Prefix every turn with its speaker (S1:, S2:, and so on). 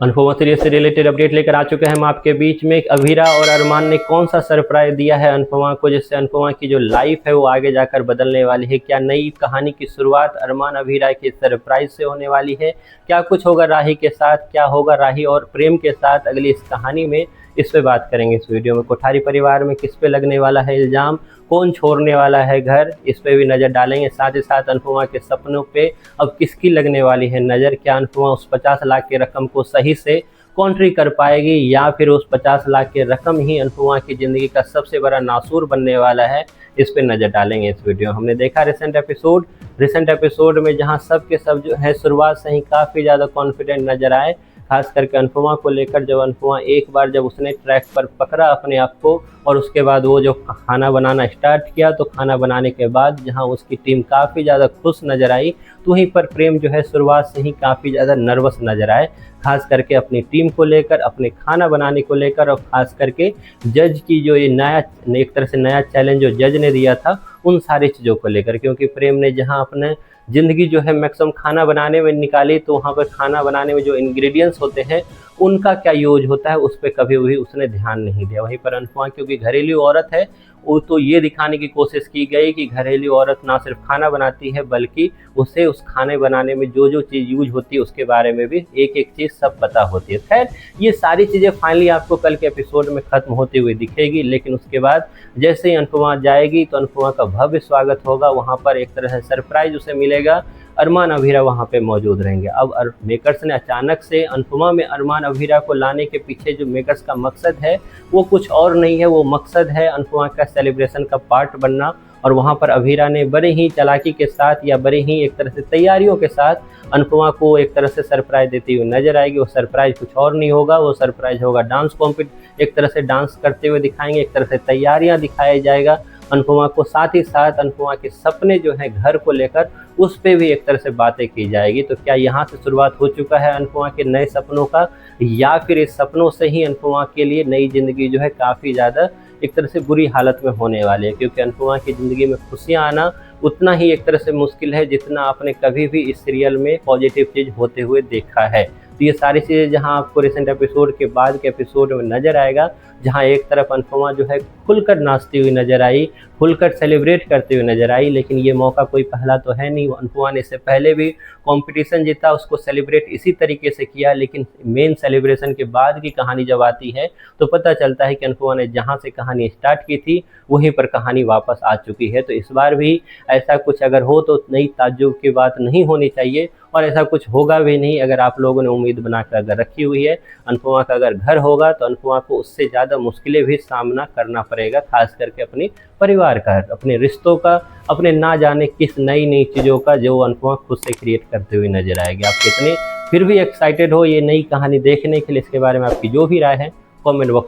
S1: Anupama series से related update लेकर आ चुके हैं हम आपके बीच में। अभीरा और अरमान ने कौन सा सरप्राइज दिया है अनुपमा को, जिससे अनुपमा की जो लाइफ है वो आगे जाकर बदलने वाली है। क्या नई कहानी की शुरुआत अरमान अभीरा के सरप्राइज से होने वाली है? क्या कुछ होगा राही के साथ, क्या होगा राही और प्रेम के साथ अगली इस कहानी में, इस पे बात करेंगे इस वीडियो में। कोठारी परिवार में किस पे लगने वाला है इल्ज़ाम, कौन छोड़ने वाला है घर, इस पे भी नज़र डालेंगे। साथ ही साथ अनुपमा के सपनों पे अब किसकी लगने वाली है नज़र। क्या अनुपमा उस 50 लाख की रकम को सही से कॉन्ट्री कर पाएगी, या फिर उस 50 लाख की रकम ही अनुपमा की ज़िंदगी का सबसे बड़ा नासूर बनने वाला है, इस पे नज़र डालेंगे इस वीडियो। हमने देखा रिसेंट एपिसोड में जहां सब के सब जो है शुरुआत से ही काफ़ी ज़्यादा कॉन्फिडेंट नज़र आए, खास करके अनुपमा को लेकर। जब अनुपमा एक बार जब उसने ट्रैक पर पकड़ा अपने आप को और उसके बाद वो जो खाना बनाना स्टार्ट किया, तो खाना बनाने के बाद जहां उसकी टीम काफ़ी ज़्यादा खुश नज़र आई, तो वहीं पर प्रेम जो है शुरुआत से ही काफ़ी ज़्यादा नर्वस नज़र आए, खास करके अपनी टीम को लेकर, अपने खाना बनाने को लेकर, और ख़ास करके जज की जो ये एक तरह से नया चैलेंज जो जज ने दिया था उन सारी चीज़ों को लेकर। क्योंकि प्रेम ने जहां अपने ज़िंदगी जो है मैक्सिमम खाना बनाने में निकाली, तो वहाँ पर खाना बनाने में जो इंग्रेडिएंट्स होते हैं उनका क्या यूज होता है उस पर कभी भी उसने ध्यान नहीं दिया। वहीं पर अनुपमा क्योंकि घरेलू औरत है, वो तो ये दिखाने की कोशिश की गई कि घरेलू औरत ना सिर्फ खाना बनाती है बल्कि उसे उस खाने बनाने में जो जो चीज़ यूज होती है उसके बारे में भी एक एक चीज़ सब पता होती है। खैर, ये सारी चीज़ें फाइनली आपको कल के एपिसोड में ख़त्म होती हुई दिखेगी, लेकिन उसके बाद जैसे ही अनुपमा जाएगी तो अनुपमा का भव्य स्वागत होगा। वहाँ पर एक तरह से सरप्राइज उसे मिलेगा, अरमान अभीरा वहाँ पे मौजूद रहेंगे। अब मेकर्स ने अचानक से अनुपमा में अरमान अभीरा को लाने के पीछे जो मेकर्स का मकसद है वो कुछ और नहीं है, वो मकसद है अनुपमा का सेलिब्रेशन का पार्ट बनना। और वहाँ पर अभीरा ने बड़े ही चालाकी के साथ या बड़े ही एक तरह से तैयारियों के साथ अनुपमा को एक तरह से सरप्राइज देती हुई नजर आएगी। वो सरप्राइज कुछ और नहीं होगा, वो सरप्राइज होगा एक तरह से डांस करते हुए दिखाएंगे, एक तरह से तैयारियाँ दिखाया जाएगा अनुपमा को। साथ ही साथ अनुपमा के सपने जो हैं घर को लेकर, उस पे भी एक तरह से बातें की जाएगी। तो क्या यहाँ से शुरुआत हो चुका है अनुपमा के नए सपनों का, या फिर इस सपनों से ही अनुपमा के लिए नई ज़िंदगी जो है काफ़ी ज़्यादा एक तरह से बुरी हालत में होने वाली है? क्योंकि अनुपमा की ज़िंदगी में खुशियाँ आना उतना ही एक तरह से मुश्किल है जितना आपने कभी भी इस सीरियल में पॉजिटिव चीज़ होते हुए देखा है। तो ये सारी चीज़ें जहाँ आपको रिसेंट एपिसोड के बाद के एपिसोड में नज़र आएगा, जहाँ एक तरफ अनुपमा जो है खुलकर नाचती हुई नज़र आई, खुलकर सेलिब्रेट करते हुए नज़र आई। लेकिन ये मौका कोई पहला तो है नहीं, अनुपमा ने इससे पहले भी कंपटीशन जीता, उसको सेलिब्रेट इसी तरीके से किया। लेकिन मेन सेलिब्रेशन के बाद की कहानी जब आती है तो पता चलता है कि अनुपमा ने जहाँ से कहानी स्टार्ट की थी वहीं पर कहानी वापस आ चुकी है। तो इस बार भी ऐसा कुछ अगर हो तो नई ताज्जुब की बात नहीं होनी चाहिए, और ऐसा कुछ होगा भी नहीं। अगर आप लोगों ने उम्मीद बनाकर अगर रखी हुई है अनुपमा का अगर घर होगा, तो अनुपमा को उससे ज़्यादा मुश्किलें भी सामना करना पड़ेगा, खास करके अपने परिवार का, अपने रिश्तों का, अपने ना जाने किस नई नई चीज़ों का, जो अनुपमा खुद से क्रिएट करते हुए नजर आएगी। आप कितने फिर भी एक्साइटेड हो ये नई कहानी देखने के लिए, इसके बारे में आपकी जो भी राय है कमेंट बॉक्स